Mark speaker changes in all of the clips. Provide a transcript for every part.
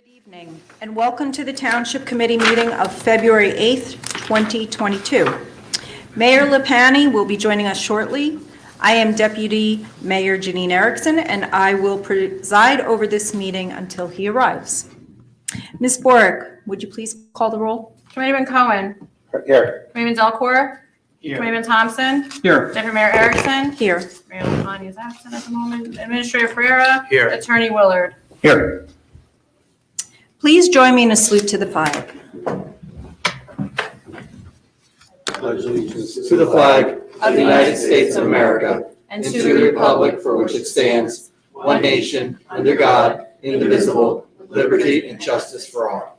Speaker 1: Good evening, and welcome to the Township Committee meeting of February 8th, 2022. Mayor Lepani will be joining us shortly. I am Deputy Mayor Janine Erickson, and I will preside over this meeting until he arrives. Ms. Bork, would you please call the roll?
Speaker 2: Committeeman Cohen.
Speaker 3: Here.
Speaker 2: Committeeman Delcor.
Speaker 3: Here.
Speaker 2: Committeeman Thompson.
Speaker 3: Here.
Speaker 2: Deputy Mayor Erickson.
Speaker 1: Here.
Speaker 2: Mayor Lepani is absent at the moment. Administrator Ferreira.
Speaker 3: Here.
Speaker 2: Attorney Willard.
Speaker 3: Here.
Speaker 1: Please join me in a salute to the flag.
Speaker 4: Pledge allegiance to the flag of the United States of America and to the republic for which it stands, one nation, under God, indivisible, with liberty and justice for all.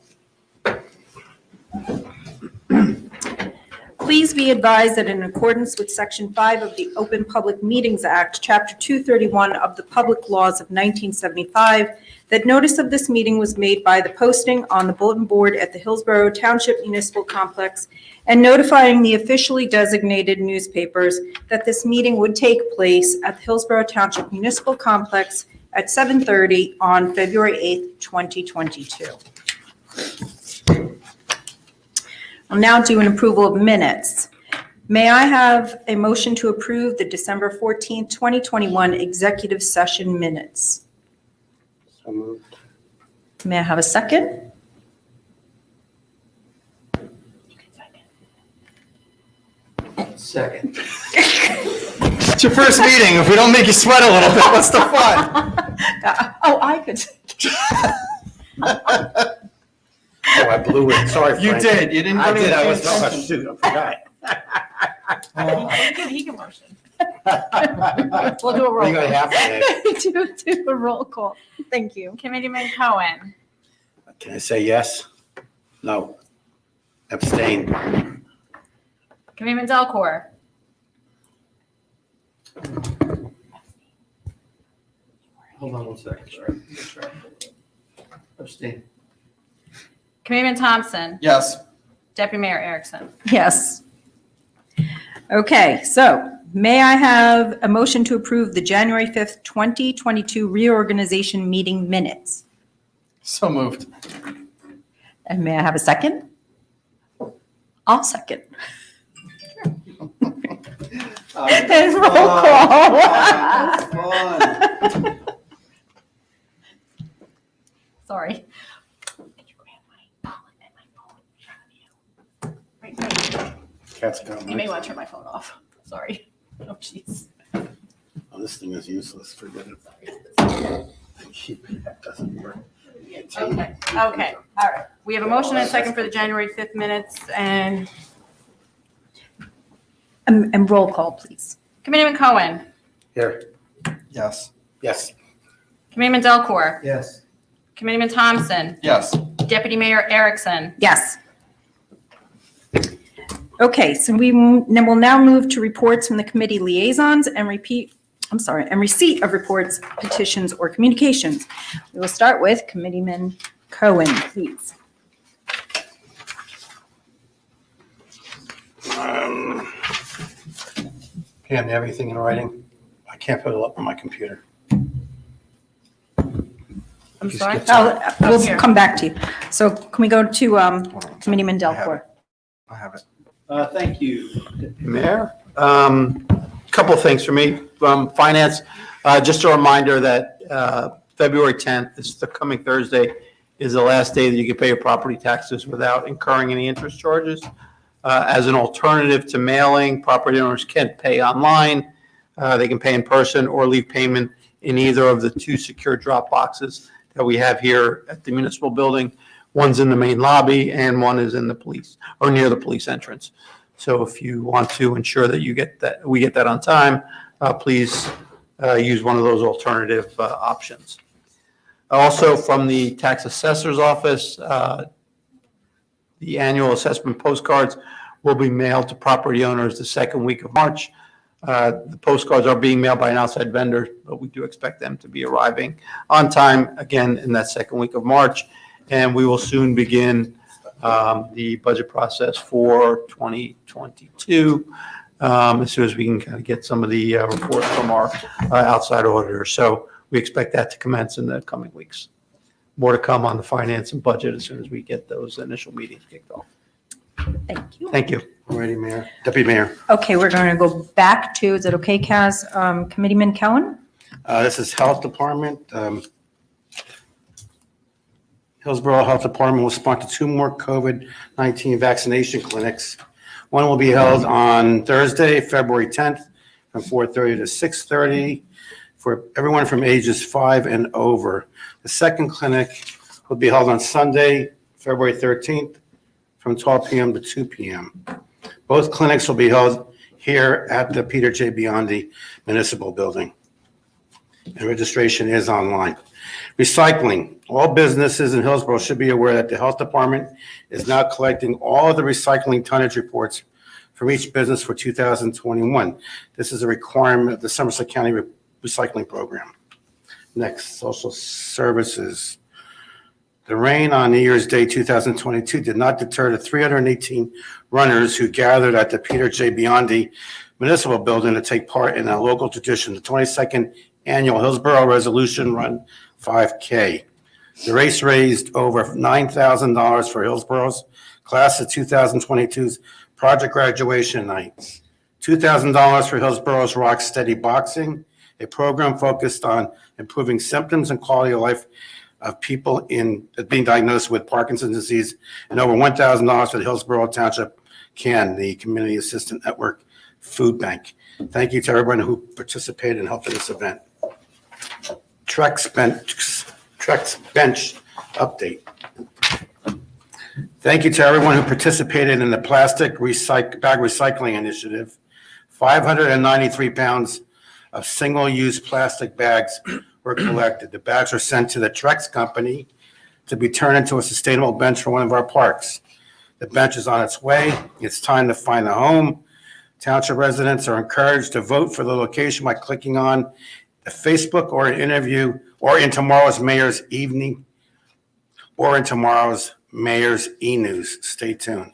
Speaker 1: Please be advised that in accordance with Section 5 of the Open Public Meetings Act, Chapter 231 of the Public Laws of 1975, that notice of this meeting was made by the posting on the bulletin board at the Hillsborough Township Municipal Complex and notifying the officially designated newspapers that this meeting would take place at the Hillsborough Township Municipal Complex at 7:30 on February 8th, 2022. I'll now do an approval of minutes. May I have a motion to approve the December 14th, 2021 executive session minutes?
Speaker 4: So moved.
Speaker 1: May I have a second?
Speaker 4: Second.
Speaker 3: It's your first meeting. If we don't make you sweat a little bit, what's the fun?
Speaker 1: Oh, I could.
Speaker 5: Oh, I blew it. Sorry,
Speaker 3: You
Speaker 5: Frank.
Speaker 3: did. You didn't.
Speaker 5: I did. I was,
Speaker 3: pay
Speaker 5: oh,
Speaker 3: attention.
Speaker 5: shoot, I forgot.
Speaker 2: He can motion.
Speaker 1: We'll do a roll
Speaker 5: You got half of it.
Speaker 1: Do a roll call. Thank you.
Speaker 2: Committeeman Cohen.
Speaker 5: Can I say yes? No. Abstain.
Speaker 2: Committeeman Delcor.
Speaker 4: Hold on one second, sorry. Abstain.
Speaker 2: Committeeman Thompson.
Speaker 3: Yes.
Speaker 2: Deputy Mayor Erickson.
Speaker 1: Yes. Okay, so may I have a motion to approve the January 5th, 2022 reorganization meeting minutes?
Speaker 3: So moved.
Speaker 1: And may I have a second? I'll second. And roll call.
Speaker 2: Sorry. Could you grab my wallet and my phone in front of you? Right there.
Speaker 5: Cat's got
Speaker 2: You may
Speaker 5: my,
Speaker 2: want to turn my phone off. Sorry. Oh, jeez.
Speaker 5: oh, this thing is useless. Forget it. Keep it. That doesn't work.
Speaker 2: Okay, all right. We have a motion and a second for the January 5th minutes, and
Speaker 1: And roll call, please.
Speaker 2: Committeeman Cohen.
Speaker 5: Here.
Speaker 3: Yes.
Speaker 5: Yes.
Speaker 2: Committeeman Delcor.
Speaker 4: Yes.
Speaker 2: Committeeman Thompson.
Speaker 3: Yes.
Speaker 2: Deputy Mayor Erickson.
Speaker 1: Yes. Okay, so we will now move to reports from the committee liaisons and receipt of reports, petitions, or communications. We will start with Committeeman Cohen, please.
Speaker 5: Pam, you have anything in writing? I can't put it up on my computer.
Speaker 2: I'm sorry.
Speaker 1: We'll come back to you. So can we go to Committeeman Delcor?
Speaker 3: I have it.
Speaker 4: Thank you.
Speaker 5: Mayor, couple of things for me. Finance, just a reminder that February 10th, this is the coming Thursday, is the last day that you can pay your property taxes without incurring any interest charges. As an alternative to mailing, property owners can pay online. They can pay in person or leave payment in either of the two secure drop boxes that we have here at the municipal building. One's in the main lobby and one is in the police or near the police entrance. So if you want to ensure that we get that on time, please use one of those alternative options. Also, from the tax assessor's office, the annual assessment postcards will be mailed to property owners the second week of March. The postcards are being mailed by an outside vendor, but we do expect them to be arriving on time again in that second week of March. And we will soon begin the budget process for 2022 as soon as we can kind of get some of the reports from our outside auditor. So we expect that to commence in the coming weeks. more to come on the finance and budget as soon as we get those initial meetings kicked off.
Speaker 1: Thank you.
Speaker 5: Thank you.
Speaker 3: Ready, Mayor? Deputy Mayor.
Speaker 1: Okay, we're going to go back to, is it okay, Kaz? Committeeman Cohen?
Speaker 3: This is Health Department. Hillsborough Health Department will sponsor 2 more COVID-19 vaccination clinics. One will be held on Thursday, February 10th, from 4:30 to 6:30 for everyone from ages 5 and over. The second clinic will be held on Sunday, February 13th, from 12 p.m. to 2 p.m. Both clinics will be held here at the Peter J. Biondi Municipal Building. And registration is online. Recycling. All businesses in Hillsborough should be aware that the Health Department is now collecting all of the recycling tonnage reports from each business for 2021. This is a requirement of the Somerset County Recycling Program. Next, social services. The rain on New Year's Day 2022 did not deter the 318 runners who gathered at the Peter J. Biondi Municipal Building to take part in a local tradition, the 22nd Annual Hillsborough Resolution Run 5K. The race raised over $9,000 for Hillsborough's class of 2022's project graduation night. $2,000 for Hillsborough's Rock Steady Boxing, a program focused on improving symptoms and quality of life of people being diagnosed with Parkinson's disease, and over $1,000 for the Hillsborough Township CAN, the Community Assistant Network Food Bank. Thank you to everyone who participated and helped in this event. Trex Bench update. Thank you to everyone who participated in the plastic bag recycling initiative. 593 pounds of single-use plastic bags were collected. The bags were sent to the Trex company to be turned into a sustainable bench for one of our parks. The bench is on its way. It's time to find a home. Township residents are encouraged to vote for the location by clicking on the Facebook or an interview or in tomorrow's Mayor's Evening or in tomorrow's Mayor's E-News. Stay tuned.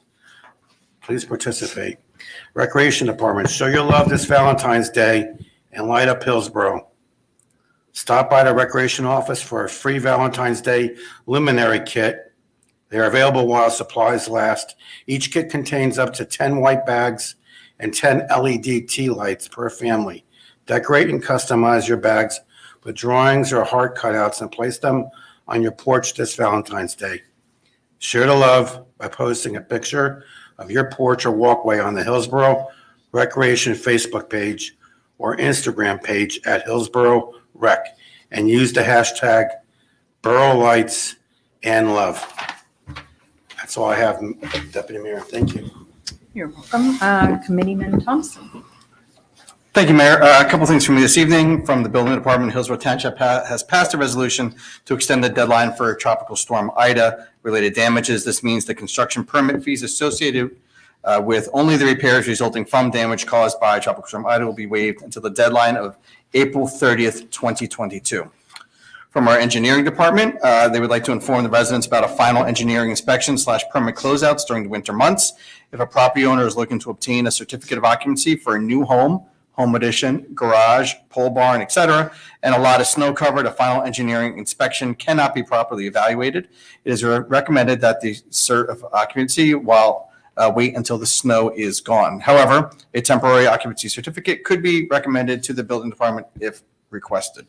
Speaker 3: Please participate. Recreation Department, show your love this Valentine's Day and light up Hillsborough. Stop by the Recreation Office for a free Valentine's Day luminary kit. They are available while supplies last. Each kit contains up to 10 white bags and 10 LED tea lights per family. Decorate and customize your bags with drawings or heart cutouts and place them on your porch this Valentine's Day. Share the love by posting a picture of your porch or walkway on the Hillsborough Recreation Facebook page or Instagram page at Hillsborough Rec and use the hashtag Borough Lights and Love. That's all I have, Deputy Mayor. Thank you.
Speaker 1: You're welcome. Committeeman Thompson?
Speaker 3: Thank you, Mayor. A couple things from me this evening. From the Building Department, Hillsborough Township has passed a resolution to extend the deadline for Tropical Storm Ida related damages. This means the construction permit fees associated with only the repairs resulting from damage caused by Tropical Storm Ida will be waived until the deadline of April 30th, 2022. From our engineering department, they would like to inform the residents about a final engineering inspection / permit closeouts during the winter months. If a property owner is looking to obtain a certificate of occupancy for a new home addition, garage, pole barn, etc., and a lot of snow cover, the final engineering inspection cannot be properly evaluated. It is recommended that the cert of occupancy wait until the snow is gone. However, a temporary occupancy certificate could be recommended to the building department if requested.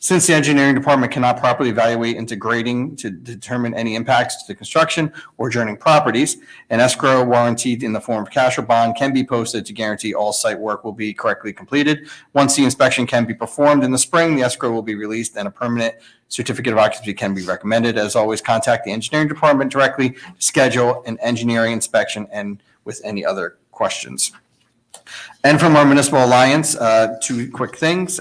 Speaker 3: Since the engineering department cannot properly evaluate into grading to determine any impacts to the construction or adjoining properties, an escrow warranted in the form of cash or bond can be posted to guarantee all site work will be correctly completed. Once the inspection can be performed in the spring, the escrow will be released and a permanent certificate of occupancy can be recommended. As always, contact the engineering department directly to schedule an engineering inspection and with any other questions. And from our municipal alliance, 2 quick things.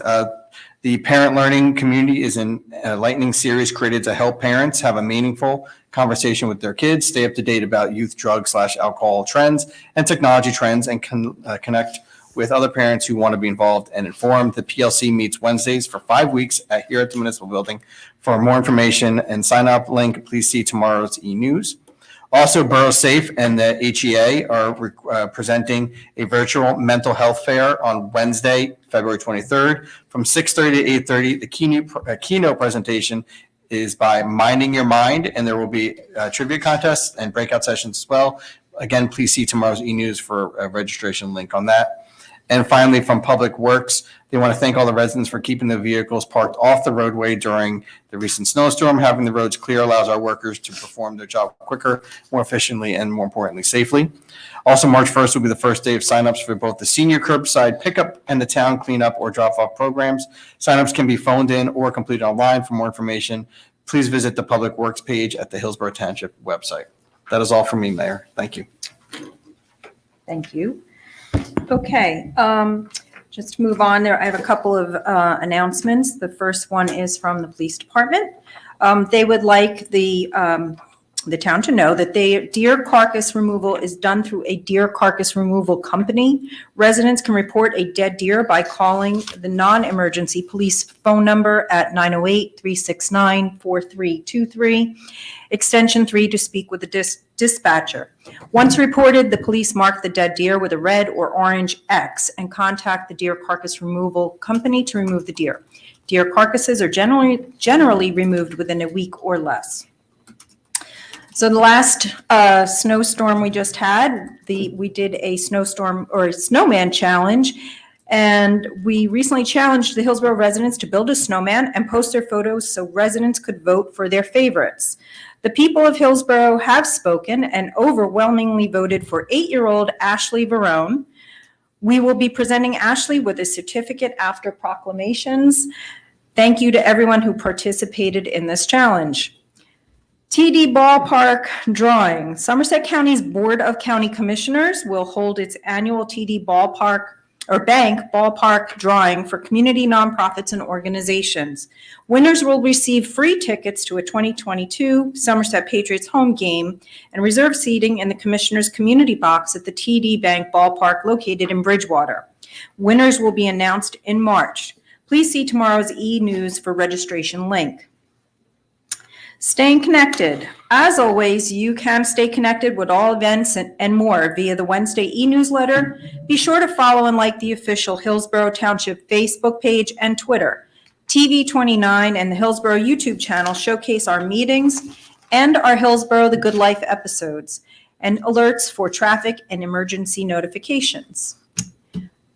Speaker 3: The parent learning community is in a lightning series created to help parents have a meaningful conversation with their kids, stay up to date about youth drug / alcohol trends and technology trends, and connect with other parents who want to be involved and informed. The PLC meets Wednesdays for 5 weeks here at the municipal building. For more information and sign up link, please see tomorrow's e-news. Also, Borough Safe and the HEA are presenting a virtual mental health fair on Wednesday, February 23rd from 6:30 to 8:30. The keynote presentation is by Minding Your Mind, and there will be trivia contests and breakout sessions as well. Again, please see tomorrow's e-news for a registration link on that. And finally, from Public Works, they want to thank all the residents for keeping the vehicles parked off the roadway during the recent snowstorm. Having the roads clear allows our workers to perform their job quicker, more efficiently, and more importantly, safely. Also, March 1st will be the first day of signups for both the senior curbside pickup and the town cleanup or drop-off programs. Signups can be phoned in or completed online. For more information, please visit the Public Works page at the Hillsborough Township website. That is all from me, Mayor. Thank you.
Speaker 1: Thank you. Okay, just to move on there, I have a couple of announcements. The first one is from the police department. They would like the town to know that deer carcass removal is done through a deer carcass removal company. Residents can report a dead deer by calling the non-emergency police phone number at 908-369-4323, extension 3 to speak with the dispatcher. Once reported, the police mark the dead deer with a red or orange X and contact the deer carcass removal company to remove the deer. Deer carcasses are generally removed within a week or less. So the last snowstorm we just had, we did a snowstorm or a snowman challenge, and we recently challenged the Hillsborough residents to build a snowman and post their photos so residents could vote for their favorites. The people of Hillsborough have spoken and overwhelmingly voted for 8-year-old Ashley Verone. We will be presenting Ashley with a certificate after proclamations. Thank you to everyone who participated in this challenge. TD Ballpark Drawing. Somerset County's Board of County Commissioners will hold its annual TD Bank Ballpark Drawing for community nonprofits and organizations. Winners will receive free tickets to a 2022 Somerset Patriots home game and reserve seating in the Commissioner's Community Box at the TD Bank Ballpark located in Bridgewater. Winners will be announced in March. Please see tomorrow's e-news for registration link. Staying connected. As always, you can stay connected with all events and more via the Wednesday e-newsletter. Be sure to follow and like the official Hillsborough Township Facebook page and Twitter. TV29 and the Hillsborough YouTube channel showcase our meetings and our Hillsborough The Good Life episodes and alerts for traffic and emergency notifications.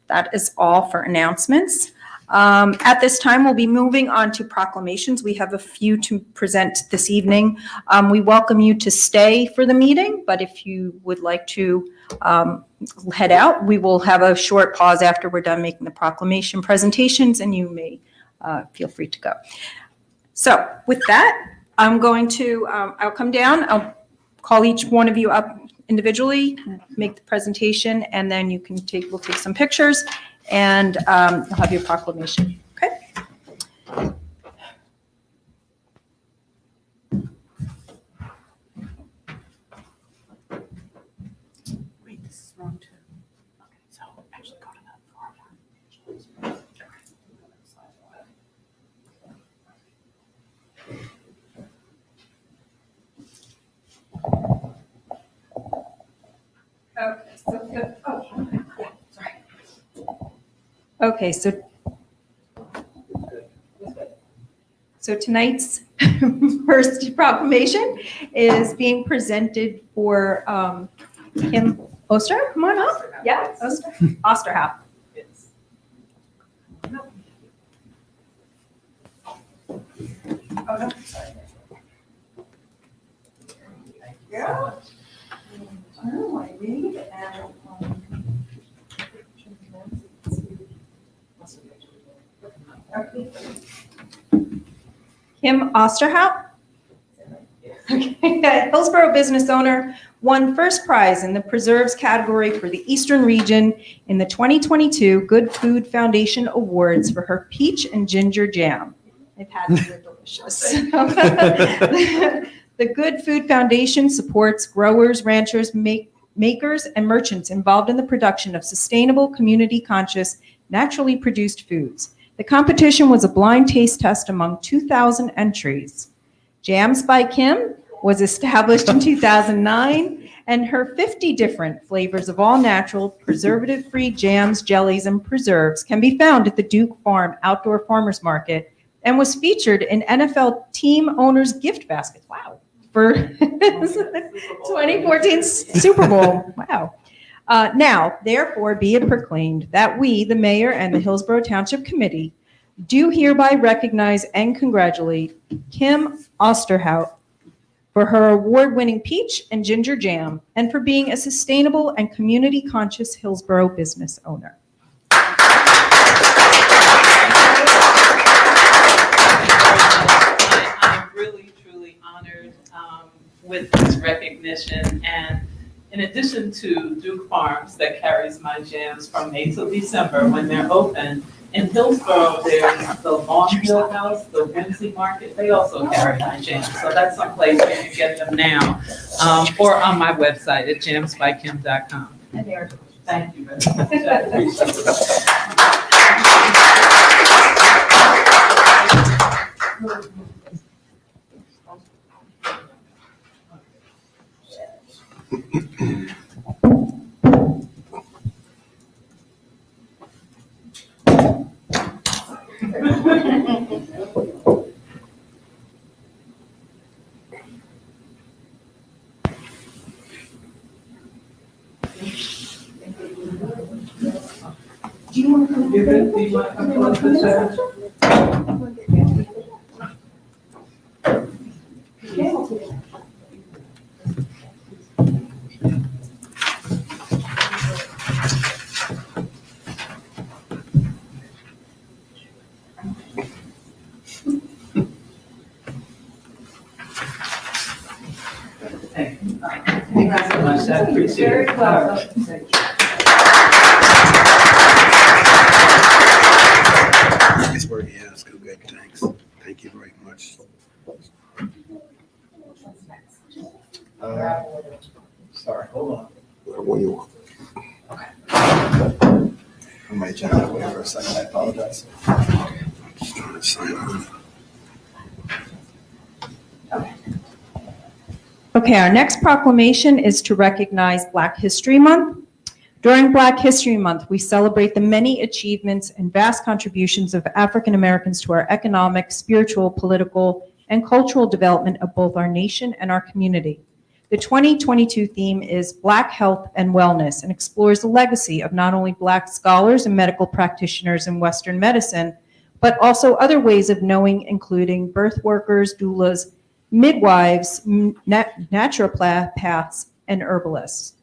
Speaker 1: That is all for announcements. At this time, we'll be moving on to proclamations. We have a few to present this evening. We welcome you to stay for the meeting, but if you would like to head out, we will have a short pause after we're done making the proclamation presentations, and you may feel free to go. So with that, I'm going to, I'll come down, I'll call each one of you up individually, make the presentation, and then you can we'll take some pictures. And you'll have your proclamation, okay? Wait, this is wrong too. Okay, so actually go to that form. Okay, so good. Oh, yeah, sorry. Okay, so tonight's first proclamation is being presented for Kim Oster. Come on up. Yeah, Osterhout. Oh, no, sorry. Yeah. Oh, I read and. Kim Osterhout. Okay. Hillsborough business owner won first prize in the preserves category for the Eastern region in the 2022 Good Food Foundation Awards for her peach and ginger jam. They've had them, they're delicious. The Good Food Foundation supports growers, ranchers, makers, and merchants involved in the production of sustainable, community-conscious, naturally produced foods. The competition was a blind taste test among 2,000 entries. Jams by Kim was established in 2009, and her 50 different flavors of all-natural, preservative-free jams, jellies, and preserves can be found at the Duke Farm Outdoor Farmers Market and was featured in NFL Team Owners Gift Baskets. Wow. For 2014 Super Bowl. Wow. Now, therefore, be it proclaimed that we, the mayor and the Hillsborough Township Committee, do hereby recognize and congratulate Kim Osterhout for her award-winning peach and ginger jam and for being a sustainable and community-conscious Hillsborough business owner.
Speaker 6: I'm really, truly honored with this recognition. And in addition to Duke Farms that carries my jams from May till December when they're open, in Hillsborough, there's the Longville House, the Whimsy Market. They also carry my jams. So that's someplace you can get them now, or on my website at jamsbykim.com.
Speaker 2: And they are.
Speaker 6: Thank you very much. I appreciate it.
Speaker 2: Do you want to come in?
Speaker 6: Do you want to come close to the Thank you so much. I appreciate it.
Speaker 2: Very welcome.
Speaker 7: Nice work, yeah, that's good, thanks. Thank you very much.
Speaker 3: Sorry, hold on.
Speaker 7: When you want.
Speaker 3: I might jump that way for a second. I apologize.
Speaker 7: Just trying to sign on.
Speaker 1: Okay, our next proclamation is to recognize Black History Month. During Black History Month, we celebrate the many achievements and vast contributions of African Americans to our economic, spiritual, political, and cultural development of both our nation and our community. The 2022 theme is Black Health and Wellness and explores the legacy of not only Black scholars and medical practitioners in Western medicine, but also other ways of knowing, including birth workers, doulas, midwives, naturopaths, and herbalists.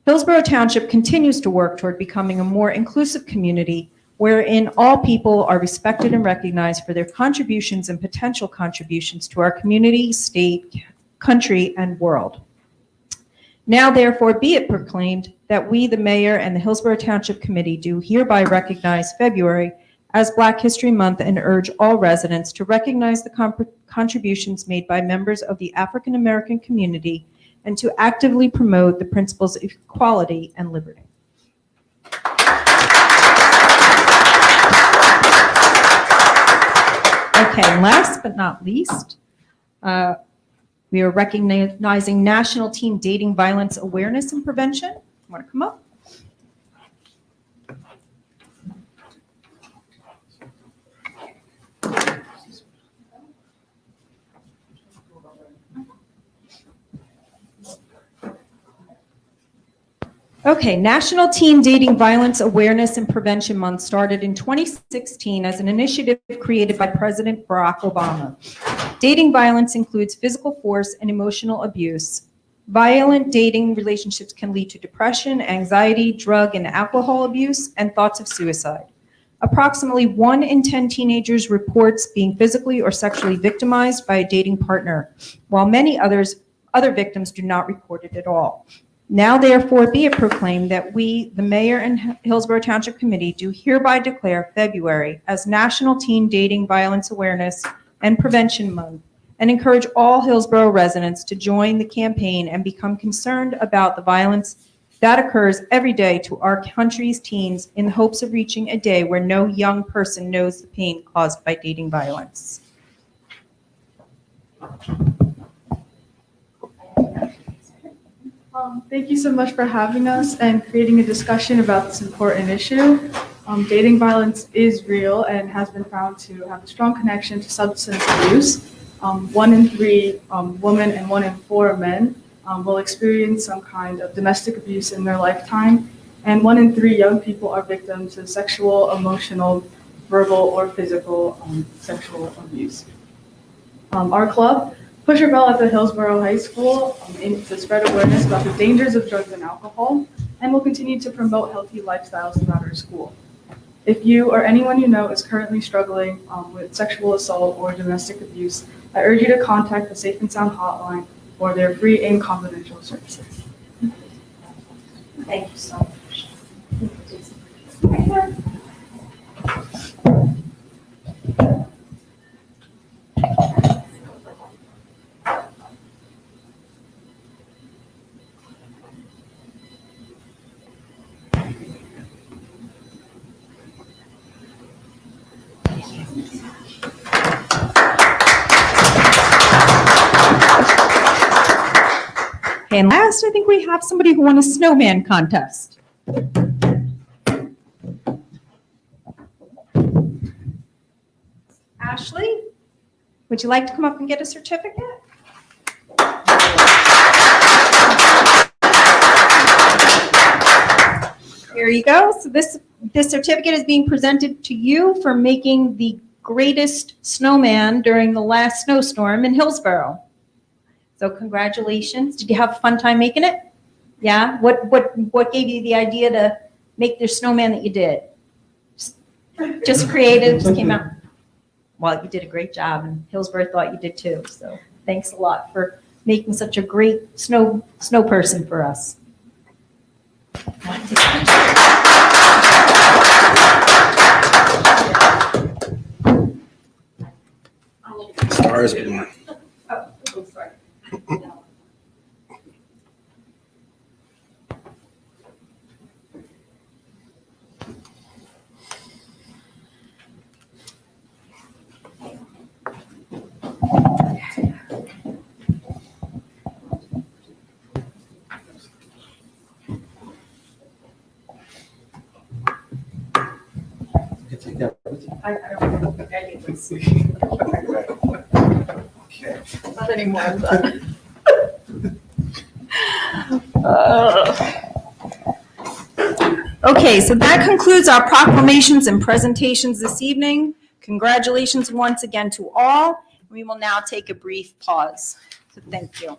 Speaker 1: Hillsborough Township continues to work toward becoming a more inclusive community wherein all people are respected and recognized for their contributions and potential contributions to our community, state, country, and world. Now, therefore, be it proclaimed that we, the mayor and the Hillsborough Township Committee, do hereby recognize February as Black History Month and urge all residents to recognize the contributions made by members of the African American community and to actively promote the principles of equality and liberty. Okay, last but not least, we are recognizing National Teen Dating Violence Awareness and Prevention. Want to come up? Okay, National Teen Dating Violence Awareness and Prevention Month started in 2016 as an initiative created by President Barack Obama. Dating violence includes physical force and emotional abuse. Violent dating relationships can lead to depression, anxiety, drug and alcohol abuse, and thoughts of suicide. Approximately 1 in 10 teenagers reports being physically or sexually victimized by a dating partner, while many other victims do not report it at all. Now, therefore, be it proclaimed that we, the Mayor and Hillsborough Township Committee, do hereby declare February as National Teen Dating Violence Awareness and Prevention Month, and encourage all Hillsborough residents to join the campaign and become concerned about the violence that occurs every day to our country's teens in the hopes of reaching a day where no young person knows the pain caused by dating violence.
Speaker 8: Thank you so much for having us and creating a discussion about this important issue. Dating violence is real and has been found to have a strong connection to substance abuse. 1 in 3 women and 1 in 4 men will experience some kind of domestic abuse in their lifetime, and 1 in 3 young people are victims of sexual, emotional, verbal, or physical sexual abuse. Our club, Push Your Bell at the Hillsborough High School, aims to spread awareness about the dangers of drugs and alcohol, and will continue to promote healthy lifestyles throughout our school. If you or anyone you know is currently struggling with sexual assault or domestic abuse, I urge you to contact the Safe and Sound Hotline for their free and confidential services.
Speaker 1: Thank you so much. And last, I think we have somebody who won a Snowman Contest. Ashley, would you like to come up and get a certificate? Here you go. So this certificate is being presented to you for making the greatest snowman during the last snowstorm in Hillsborough. So congratulations. Did you have a fun time making it? Yeah? What gave you the idea to make the snowman that you did? Just creative, just came out. Well, you did a great job, and Hillsborough thought you did too. So thanks a lot for making such a great snow person for us.
Speaker 7: Star is born.
Speaker 2: Oh, sorry. I don't think I need this. Not anymore, I'm done.
Speaker 1: Okay, so that concludes our proclamations and presentations this evening. Congratulations once again to all. We will now take a brief pause. So thank you.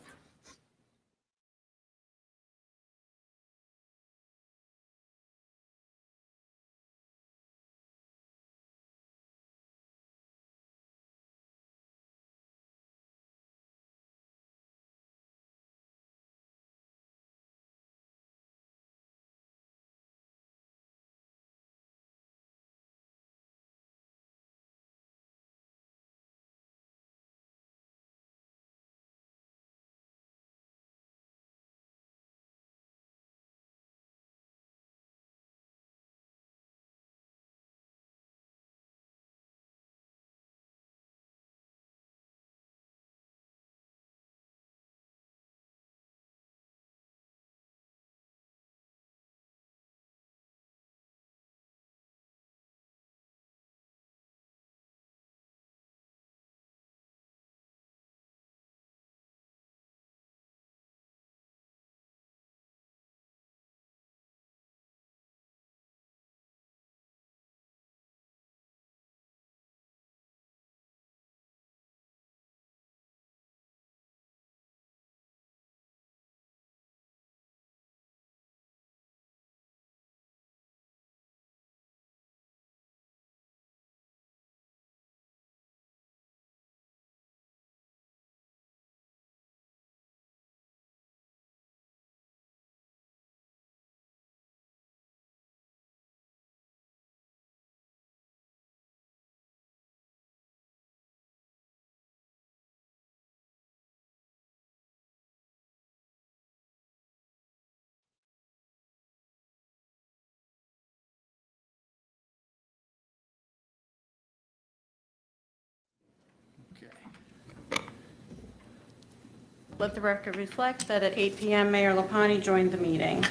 Speaker 9: Let the record reflect that at 8 p.m. Mayor Lapani joined the meeting.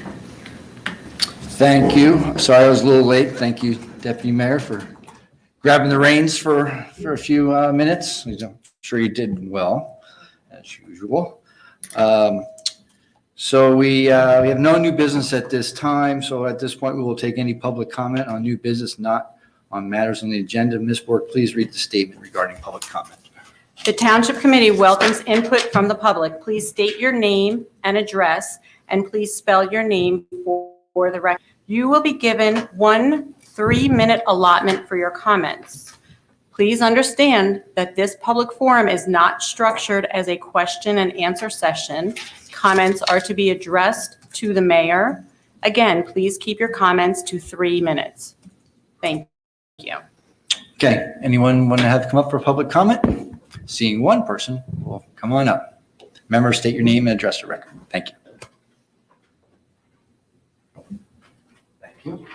Speaker 9: Thank you. Sorry I was a little late. Thank you, Deputy Mayor, for grabbing the reins for a few minutes. I'm sure you did well, as usual. So we have no new business at this time. So at this point, we will take any public comment on new business, not on matters on the agenda. Ms. Bork, please read the statement regarding public comment.
Speaker 2: The Township Committee welcomes input from the public. Please state your name and address, and please spell your name for the record. You will be given 1 3-minute allotment for your comments. Please understand that this public forum is not structured as a question and answer session. Comments are to be addressed to the mayor. Again, please keep your comments to 3 minutes. Thank you.
Speaker 9: Okay, anyone want to have come up for public comment? Seeing one person, well, come on up. Remember, state your name and address for record. Thank you. Thank you.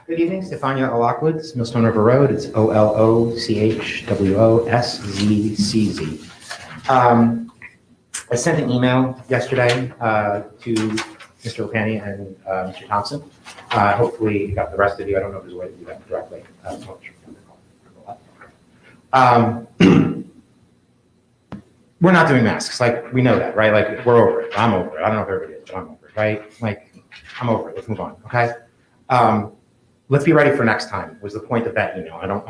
Speaker 10: Good evening, Stefania Olockwoods, Millstone River Road. It's OLOCHWOSZCZ. I sent an email yesterday to Mr. LePani and Mr. Thompson. Hopefully you got the rest of you. I don't know if there's a way to do that directly. We're not doing masks. Like, we know that, right? Like, we're over it. I'm over it. I don't know if everybody is, but I'm over it, right? Like, I'm over it. Let's move on, okay? Let's be ready for next time was the point of that email. I don't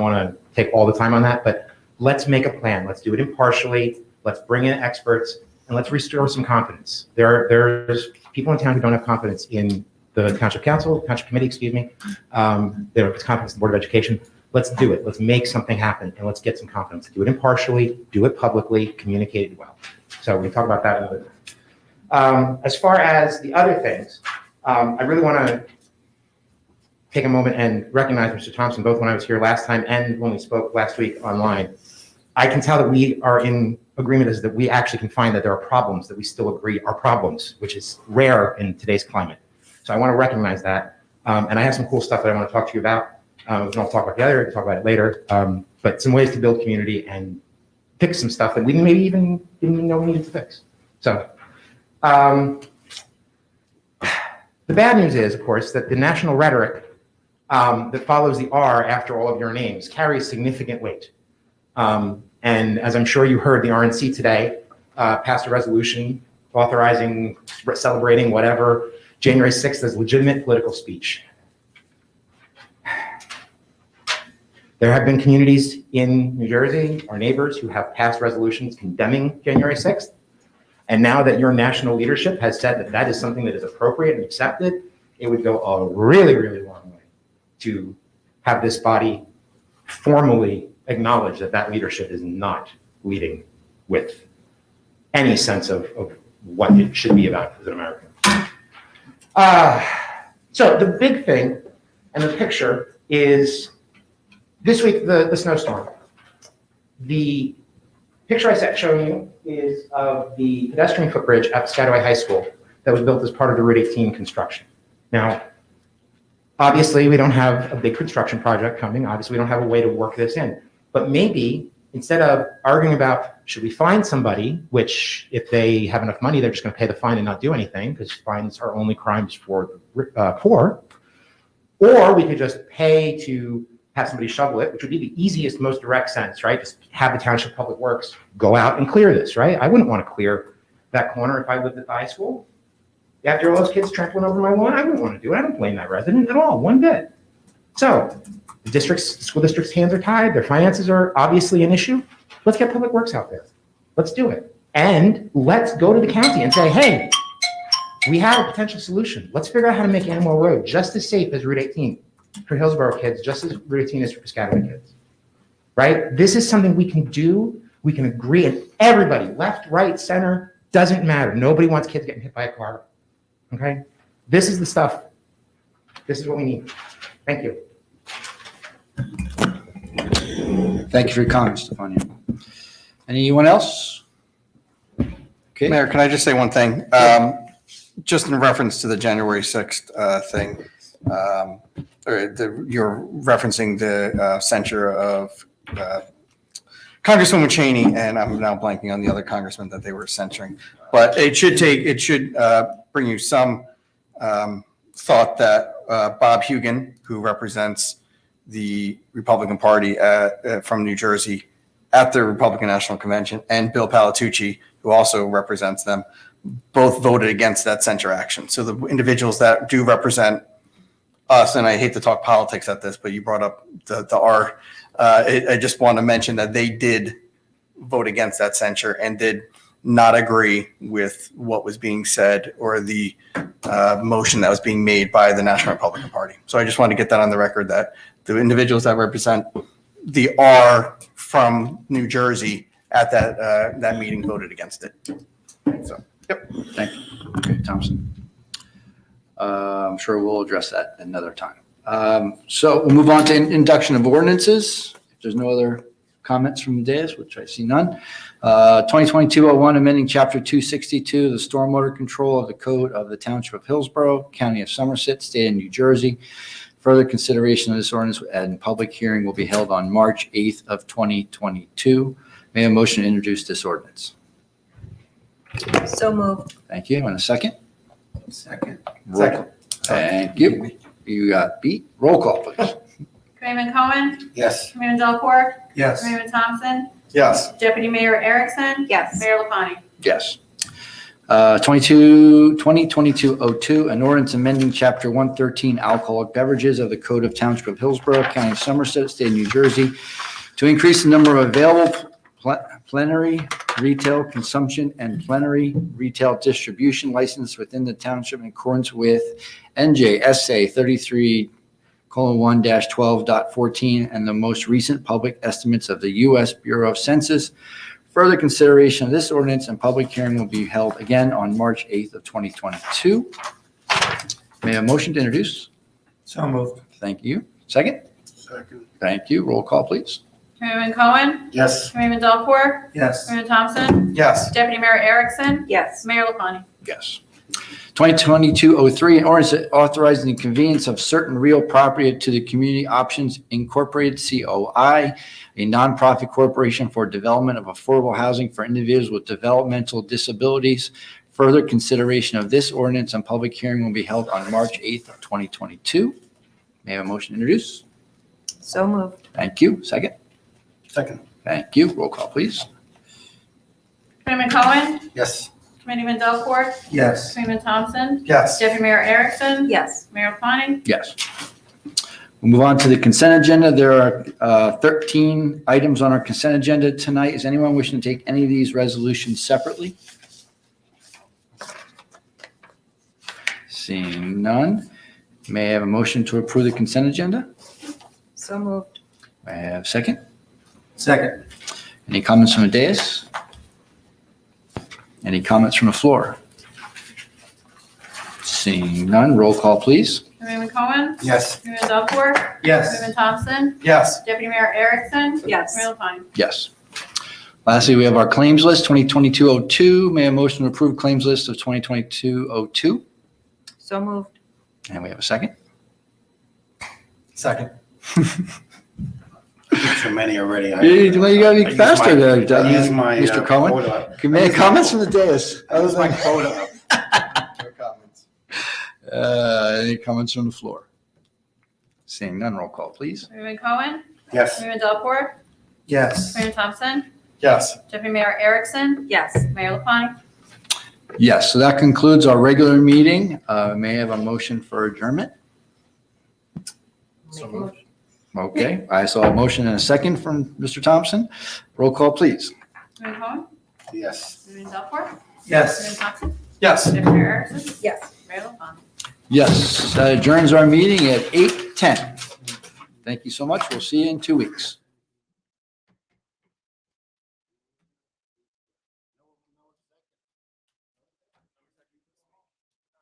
Speaker 10: want to take all the time on that, but let's make a plan. Let's do it impartially. Let's bring in experts and let's restore some confidence. There's people in town who don't have confidence in the Township Council, Township Committee, excuse me. There's confidence in the Board of Education. Let's do it. Let's make something happen and let's get some confidence. Do it impartially, do it publicly, communicate it well. So we can talk about that in a bit. As far as the other things, I really want to take a moment and recognize Mr. Thompson, both when I was here last time and when we spoke last week online. I can tell that we are in agreement is that we actually can find that there are problems that we still agree are problems, which is rare in today's climate. So I want to recognize that. And I have some cool stuff that I want to talk to you about. We can all talk about the other, we can talk about it later. But some ways to build community and fix some stuff that we maybe even didn't even know we needed to fix. So the bad news is, of course, that the national rhetoric that follows the R after all of your names carries significant weight. And as I'm sure you heard, the RNC today passed a resolution authorizing, celebrating whatever, January 6th as legitimate political speech. There have been communities in New Jersey, our neighbors, who have passed resolutions condemning January 6th. And now that your national leadership has said that that is something that is appropriate and accepted, it would go a really, really long way to have this body formally acknowledge that that leadership is not leading with any sense of what it should be about as an American. So the big thing and the picture is this week, the snowstorm. The picture I set showing you is of the pedestrian footbridge at Piscataway High School that was built as part of the Route 18 construction. Now, obviously, we don't have a big construction project coming. Obviously, we don't have a way to work this in. But maybe instead of arguing about should we fine somebody, which if they have enough money, they're just going to pay the fine and not do anything because fines are only crimes for poor, or we could just pay to have somebody shovel it, which would be the easiest, most direct sense, right? Just have the Township Public Works go out and clear this, right? I wouldn't want to clear that corner if I lived at the high school. After all those kids trampling over my lawn, I wouldn't want to do it. I don't blame that resident at all, one bit. So the school district's hands are tied. Their finances are obviously an issue. Let's get Public Works out there. Let's do it. And let's go to the county and say, hey, we have a potential solution. Let's figure out how to make Animal Road just as safe as Route 18 for Hillsborough kids, just as Route 18 is for Piscataway kids, right? This is something we can do. We can agree, and everybody, left, right, center, doesn't matter. Nobody wants kids getting hit by a car, okay? This is the stuff. This is what we need. Thank you.
Speaker 9: Thank you for your comments, Stefania. Anyone else? Okay.
Speaker 3: Mayor, can I just say one thing? Just in reference to the January 6th thing, or you're referencing the censure of Congresswoman Cheney, and I'm now blanking on the other congressman that they were censuring. But it should bring you some thought that Bob Hugan, who represents the Republican Party from New Jersey at the Republican National Convention, and Bill Palatucci, who also represents them, both voted against that censure action. So the individuals that do represent us, and I hate to talk politics at this, but you brought up the R. I just want to mention that they did vote against that censure and did not agree with what was being said or the motion that was being made by the National Republican Party. So I just want to get that on the record that the individuals that represent the R from New Jersey at that meeting voted against it. So, yep.
Speaker 9: Thank you. Okay, Thompson. I'm sure we'll address that another time. So we'll move on to induction of ordinances. If there's no other comments from the dais, which I see none. 2022-01, amending Chapter 262, the stormwater control of the Code of the Township of Hillsborough, County of Somerset, State of New Jersey. Further consideration of this ordinance and public hearing will be held on March 8th of 2022. May I have a motion to introduce this ordinance?
Speaker 1: So moved.
Speaker 9: Thank you. And a second?
Speaker 7: Second.
Speaker 3: Second.
Speaker 9: Thank you. You got beat. Roll call, please.
Speaker 2: Committeeman Cohen,
Speaker 7: Yes.
Speaker 2: Committeeman Delacorte,
Speaker 7: Yes.
Speaker 2: Committeeman Thompson,
Speaker 3: Yes.
Speaker 2: Deputy Mayor Erickson,
Speaker 1: Yes.
Speaker 2: Mayor LaPlante.
Speaker 9: Yes. 2022-02, an ordinance amending Chapter 113 alcoholic beverages of the Code of Township of Hillsborough, County of Somerset, State of New Jersey, to increase the number of available plenary retail consumption and plenary retail distribution license within the township in accordance with NJSA 33:1-12.14 and the most recent public estimates of the U.S. Bureau of Census. Further consideration of this ordinance and public hearing will be held again on March 8th of 2022. May I have a motion to introduce?
Speaker 7: So moved.
Speaker 9: Thank you. Second?
Speaker 7: Second.
Speaker 9: Thank you. Roll call, please.
Speaker 2: Committeeman Cohen,
Speaker 7: Yes.
Speaker 2: Committeeman Delacorte,
Speaker 7: Yes.
Speaker 2: Committeeman Thompson,
Speaker 3: Yes.
Speaker 2: Deputy Mayor Erickson,
Speaker 1: Yes.
Speaker 2: Mayor LaPlante.
Speaker 9: Yes. 2022-03, an ordinance authorizing the conveyance of certain real property to the Community Options Incorporated, COI, a nonprofit corporation for development of affordable housing for individuals with developmental disabilities. Further consideration of this ordinance and public hearing will be held on March 8th of 2022. May I have a motion to introduce?
Speaker 1: So moved.
Speaker 9: Thank you. Second?
Speaker 7: Second.
Speaker 9: Thank you. Roll call, please.
Speaker 2: Committeeman Cohen,
Speaker 7: Yes.
Speaker 2: Committeeman Delacorte,
Speaker 7: Yes.
Speaker 2: Committeeman Thompson,
Speaker 3: Yes.
Speaker 2: Deputy Mayor Erickson,
Speaker 1: Yes.
Speaker 2: Mayor LaPlante.
Speaker 9: Yes. We'll move on to the consent agenda. There are 13 items on our consent agenda tonight. Is anyone wishing to take any of these resolutions separately? Seeing none, may I have a motion to approve the consent agenda?
Speaker 1: So moved.
Speaker 9: May I have a second?
Speaker 7: Second.
Speaker 9: Any comments from the dais? Any comments from the floor? Seeing none, roll call, please.
Speaker 2: Committeeman Cohen,
Speaker 7: Yes.
Speaker 2: Committeeman Delacorte,
Speaker 7: Yes.
Speaker 2: Committeeman Thompson,
Speaker 3: Yes.
Speaker 2: Deputy Mayor Erickson,
Speaker 1: Yes.
Speaker 2: Mayor LaPlante.
Speaker 9: Yes. Lastly, we have our claims list, 2022-02. May I have a motion to approve claims list of 2022-02?
Speaker 1: So moved.
Speaker 9: And we have a second?
Speaker 3: Second.
Speaker 7: So many already.
Speaker 9: You gotta be faster there,
Speaker 7: I use my
Speaker 9: Mr. Cohen.
Speaker 7: quota.
Speaker 9: May I have comments from the dais?
Speaker 7: I use my quota.
Speaker 9: Any comments from the floor? Seeing none, roll call, please.
Speaker 2: Committeeman Cohen,
Speaker 7: Yes.
Speaker 2: Committeeman Delacorte,
Speaker 7: Yes.
Speaker 2: Committeeman Thompson,
Speaker 3: Yes.
Speaker 2: Deputy Mayor Erickson,
Speaker 1: Yes.
Speaker 2: Mayor LaPlante.
Speaker 9: Yes, so that concludes our regular meeting. May I have a motion for adjournment?
Speaker 1: So moved.
Speaker 9: Okay, I saw a motion and a second from Mr. Thompson. Roll call, please.
Speaker 2: Committeeman Cohen,
Speaker 7: Yes.
Speaker 2: Committeeman Delacorte, Committeeman
Speaker 7: Yes.
Speaker 2: Thompson,
Speaker 3: Yes.
Speaker 2: Deputy Mayor Erickson,
Speaker 1: Yes.
Speaker 2: Mayor LaPlante.
Speaker 9: Yes, that adjourns our meeting at 8:10. Thank you so much. We'll see you in 2 weeks.